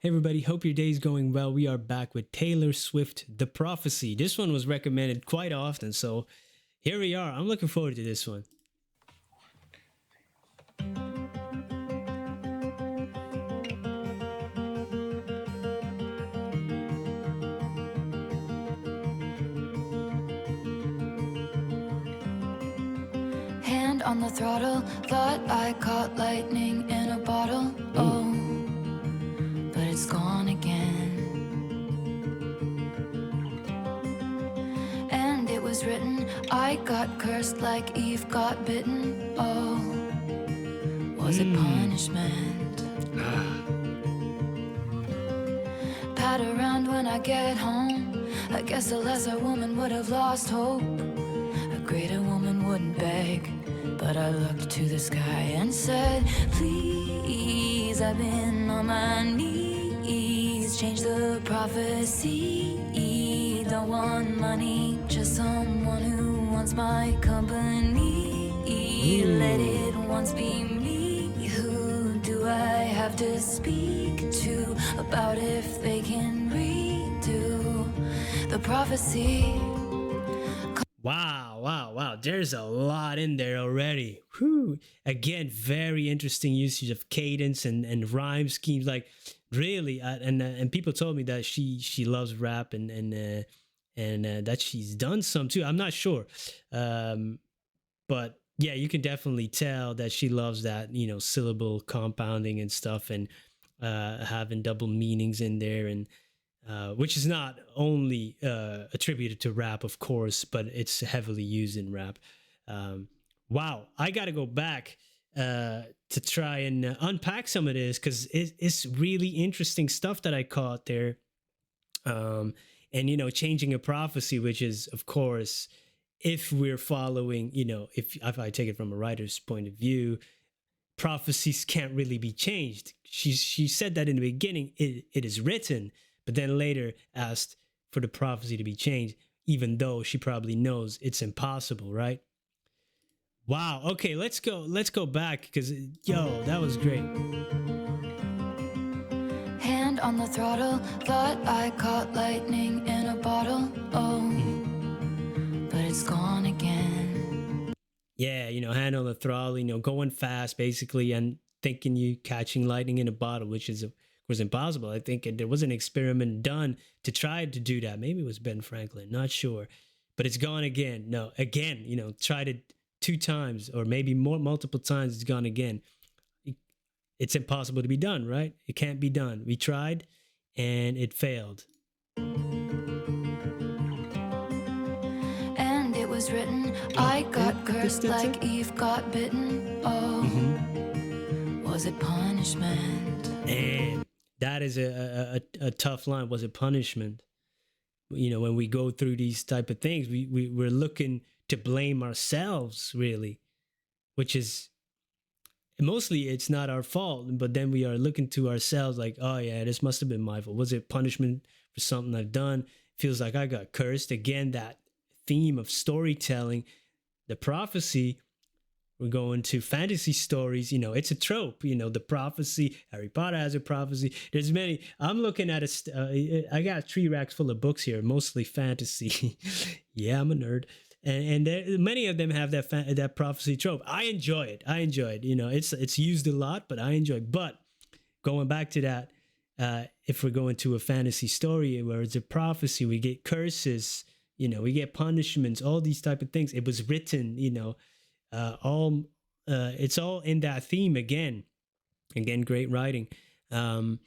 Hey everybody, hope your day's going well. We are back with Taylor Swift, The Prophecy. This one was recommended quite often, so here we are. I'm looking forward to this one. Hand on the throttle, thought I caught lightning in a bottle. Oh, but it's gone again. And it was written, I got cursed like Eve got bitten. Oh, was it punishment? Pat around when I get home. I guess a lesser woman would have lost hope. A greater woman wouldn't beg. But I looked to the sky and said, please, I've been on my knees. Change the prophecy. Don't want money, just someone who wants my company. Let it once be me. Who do I have to speak to about if they can redo the prophecy? Wow. There's a lot in there already. Whew. Again, very interesting usage of cadence and rhyme schemes. Like really, and people told me that she loves rap and that she's done some too. I'm not sure, but yeah, you can definitely tell that she loves that syllable compounding and stuff, and having double meanings in there, and which is not only attributed to rap, of course, but it's heavily used in rap. Wow, I got to go back to try and unpack some of this because it's really interesting stuff that I caught there. And changing a prophecy, which is, of course, if we're following, if I take it from a writer's point of view, prophecies can't really be changed. She said that in the beginning, it is written, but then later asked for the prophecy to be changed, even though she probably knows it's impossible, right? Wow. Okay, let's go back because that was great. Hand on the throttle, thought I caught lightning in a bottle. Oh, but it's gone again. Yeah, hand on the throttle, going fast basically, and thinking you catching lightning in a bottle, which is was impossible. I think there was an experiment done to try to do that. Maybe it was Ben Franklin, not sure, but it's gone again. No, again, tried it 2 times or maybe multiple times. It's gone again. It's impossible to be done, right? It can't be done. We tried and it failed. And it was written, I got cursed like Eve got bitten. Oh, was it punishment? And that is a tough line. Was it punishment? When we go through these type of things, we're looking to blame ourselves, really, which is mostly it's not our fault, but then we are looking to ourselves like, oh yeah, this must have been my fault. Was it punishment for something I've done? Feels like I got cursed. Again, that theme of storytelling, the prophecy. We're going to fantasy stories. It's a trope. The prophecy. Harry Potter has a prophecy. There's many. I'm looking at I got 3 racks full of books here, mostly fantasy. Yeah, I'm a nerd, and many of them have that prophecy trope. I enjoy it. It's used a lot, but I enjoy it. But going back to that, if we're going to a fantasy story where it's a prophecy, we get curses. We get punishments. All these type of things. It was written. It's all in that theme again, great writing. And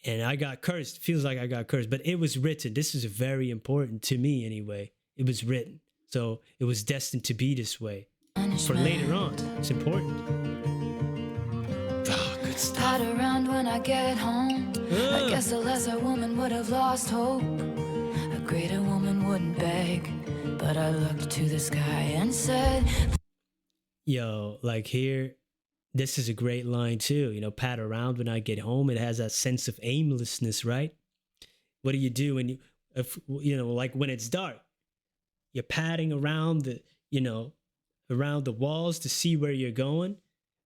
I got cursed. Feels like I got cursed, but it was written. This is very important to me anyway. It was written, so it was destined to be this way for later on. It's important. Oh, good stuff. Pat around when I get home. I guess a lesser woman would have lost hope. A greater woman wouldn't beg. But I looked to the sky and said, like here, this is a great line too. Pat around when I get home. It has that sense of aimlessness, right? What do you do when like when it's dark? You're patting around around the walls to see where you're going.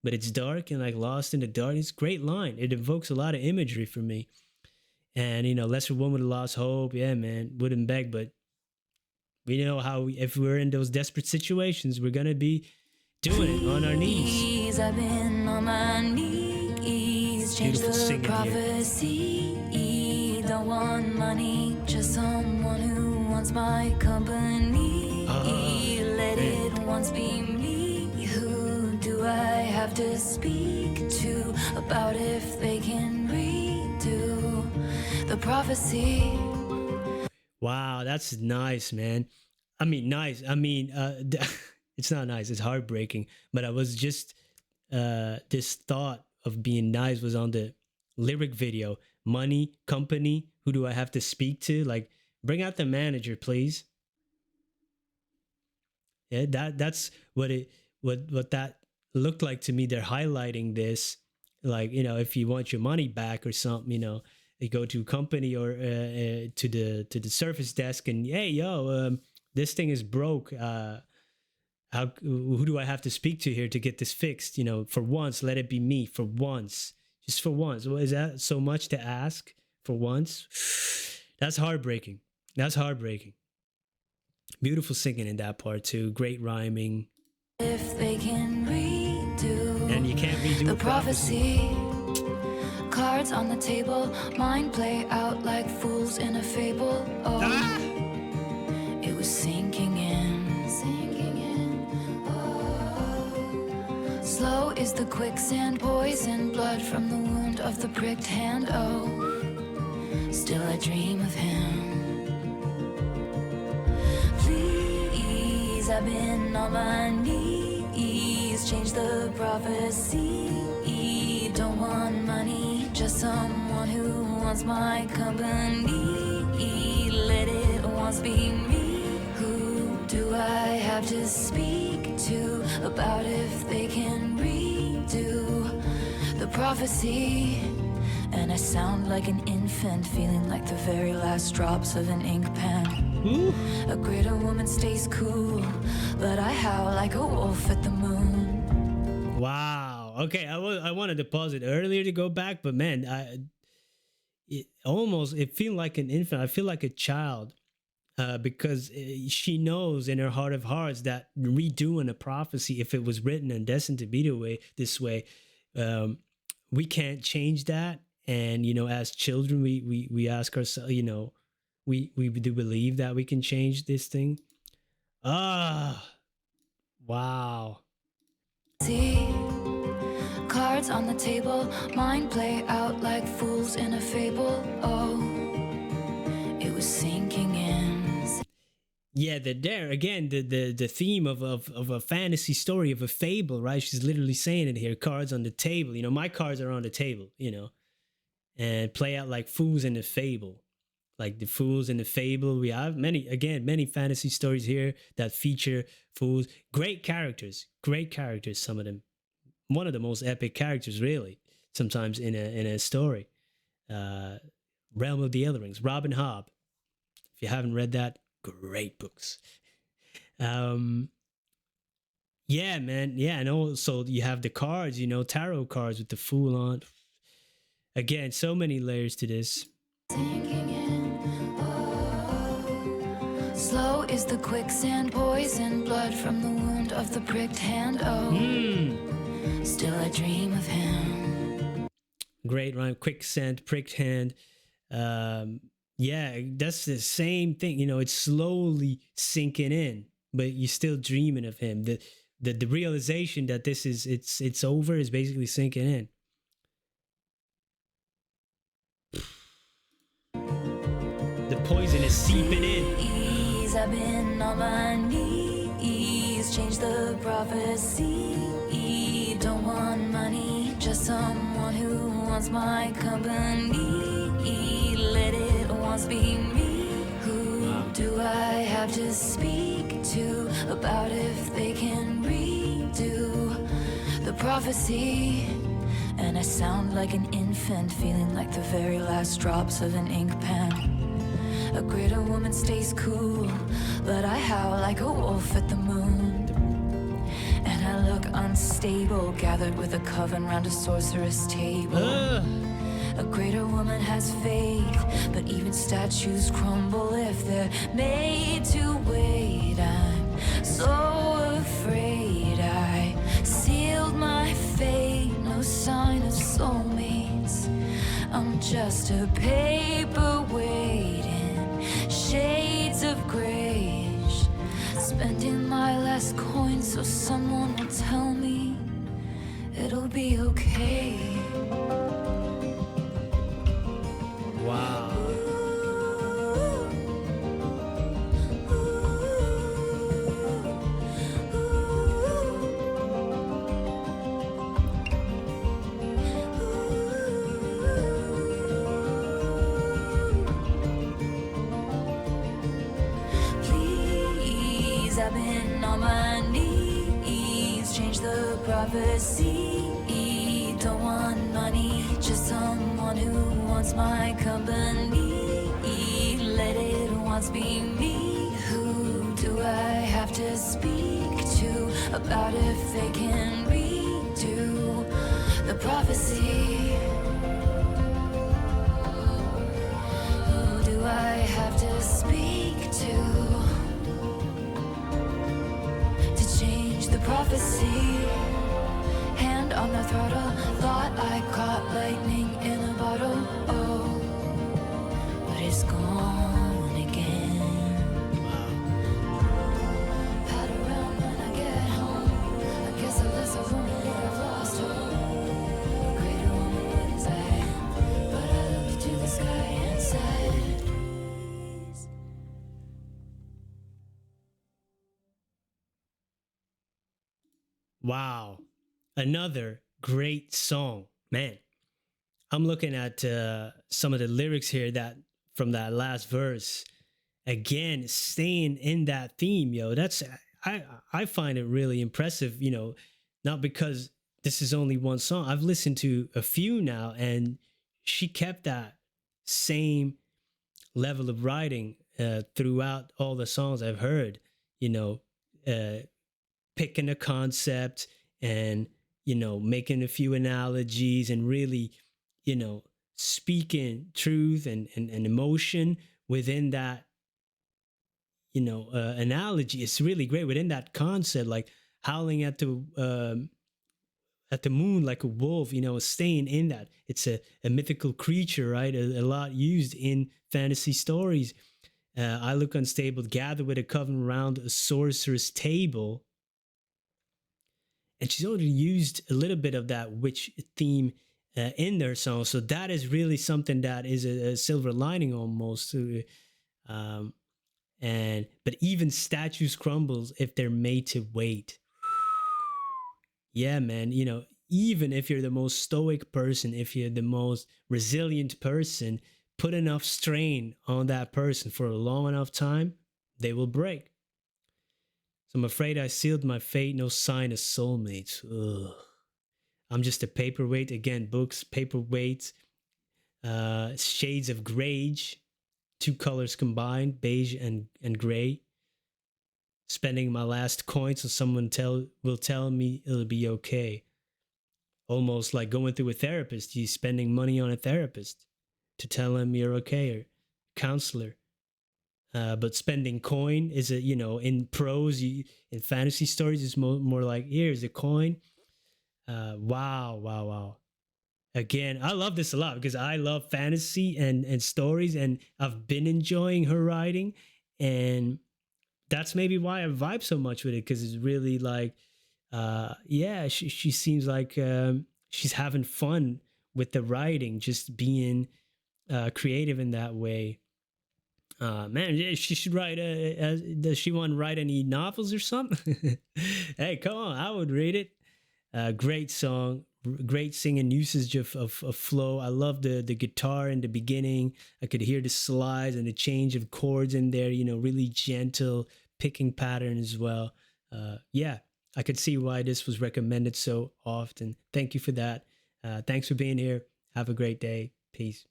but it's dark and like lost in the dark. It's a great line. It evokes a lot of imagery for me. And lesser woman who lost hope. Yeah, man, wouldn't beg, but we know how if we're in those desperate situations, we're gonna be doing it on our knees. I've been on my knees, change Beautiful the singing here. prophecy. Don't want money, just someone who wants my company. Let it once be me. Who do I have to speak to about if they can redo the prophecy? Wow, that's nice, man. I mean, nice. I mean, it's not nice. It's heartbreaking. But I was just this thought of being nice was on the lyric video. Money, company. Who do I have to speak to? Like, bring out the manager, please. Yeah, that's what that looked like to me. They're highlighting this, like, if you want your money back or something, you go to a company or to the service desk and, hey, yo, this thing is broke. Who do I have to speak to here to get this fixed? For once, let it be me. For once, just for once. Well, is that so much to ask? For once, that's heartbreaking. That's heartbreaking. Beautiful singing in that part too. Great rhyming. If they can redo And you can't redo the a prophecy. Cards on the table, mind play out like fools in a fable. Oh, it was sinking in, sinking in. Oh, slow is the quicksand, poison blood from the wound of the pricked hand. Oh, still I dream of him. Please, I've been on my knees, change the prophecy. Don't want money, just someone who wants my company. Let it once be me. Who do I have to speak to about if they can redo the prophecy? And I sound like an infant, feeling like the very last drops of an ink pen. A greater woman stays cool, but I howl like a wolf at the moon. Wow. Okay, I wanted to pause it earlier to go back, but man, it feel like an infant. I feel like a child, because she knows in her heart of hearts that redoing a prophecy, if it was written and destined to be this way, we can't change that. And as children, we ask ourselves, we do believe that we can change this thing. Wow. See, cards on the table, mind play out like fools in a fable. Oh, it was sinking in. Yeah, there again, the theme of a fantasy story, of a fable, right? She's literally saying it here. Cards on the table. My cards are on the table. And play out like fools in a fable. Like the fools in the fable. We have many fantasy stories here that feature fools. Great characters, some of them. One of the most epic characters, really, sometimes in a story. Realm of the Elder Rings, Robin Hobb. If you haven't read that, great books. Yeah, man. Yeah, and also you have the cards, tarot cards with the fool on. Again, so many layers to this. Sinking in. Oh, slow is the quicksand, poison blood from the wound of the pricked hand. Oh, still I dream of him. Great rhyme. Quicksand, pricked hand. Yeah, that's the same thing. It's slowly sinking in, but you're still dreaming of him. The realization that this is it's over is basically sinking in. The poison is seeping in. I've been on my knees, change the prophecy. Don't want money, just someone who wants my company. Let it once be me. Who do I have to speak to about if they can redo the prophecy? And I sound like an infant, feeling like the very last drops of an ink pen. A greater woman stays cool, but I howl like a wolf at the moon. And I look unstable, gathered with a coven round a sorceress table. A greater woman has faith, but even statues crumble if they're made to wait. I'm so afraid I sealed my fate. No sign of soulmates. I'm just a paperweight in shades of grayish, spending my last coin so someone will tell me it'll be okay. Wow. Please, I've been on my knees, change the prophecy. Don't want money, just someone who wants my company. Let it once be me. Who do I have to speak to about if they can redo the prophecy? Who do I have to speak to change the prophecy? Hand on the throttle, thought I caught lightning in a bottle. Oh, but it's gone again. Pat around when I get home. I guess a lesser woman would have lost hope. A greater woman wouldn't say, but I looked to the sky and said, please. Wow. Another great song. Man, I'm looking at some of the lyrics here that from that last verse. Again, staying in that theme, yo. That's I find it really impressive, you know, not because this is only one song. I've listened to a few now, and she kept that same level of writing throughout all the songs I've heard, you know, picking a concept and, you know, making a few analogies and really, you know, speaking truth and emotion within that, you know, analogy. It's really great within that concept, like howling at the moon like a wolf, you know, staying in that. It's a mythical creature, right? A lot used in fantasy stories. I look unstable, gather with a coven around a sorcerer's table. And she's already used a little bit of that witch theme in their song. So that is really something that is a silver lining almost. But even statues crumbles if they're made to wait. Yeah, man, you know, even if you're the most stoic person, if you're the most resilient person, put enough strain on that person for a long enough time, they will break. So I'm afraid I sealed my fate, no sign of soulmates. Ugh. I'm just a paperweight. Again, books, paperweights, shades of grage, two colors combined, beige and gray. Spending my last coin so someone will tell me it'll be okay. Almost like going through a therapist. You spending money on a therapist to tell him you're okay, or counselor. But spending coin is a, you know, in prose, in fantasy stories, it's more like, here's a coin. Wow. Again, I love this a lot because I love fantasy and stories, and I've been enjoying her writing, and that's maybe why I vibe so much with it, because it's really like, yeah, she seems like she's having fun with the writing, just being creative in that way. Man, yeah, she should write. Does she want to write any novels or something? Hey, come on, I would read it. Great song, great singing, usage of flow. I love the guitar in the beginning. I could hear the slides and the change of chords in there. You know, really gentle picking pattern as well. Yeah, I could see why this was recommended so often. Thank you for that. Thanks for being here. Have a great day. Peace.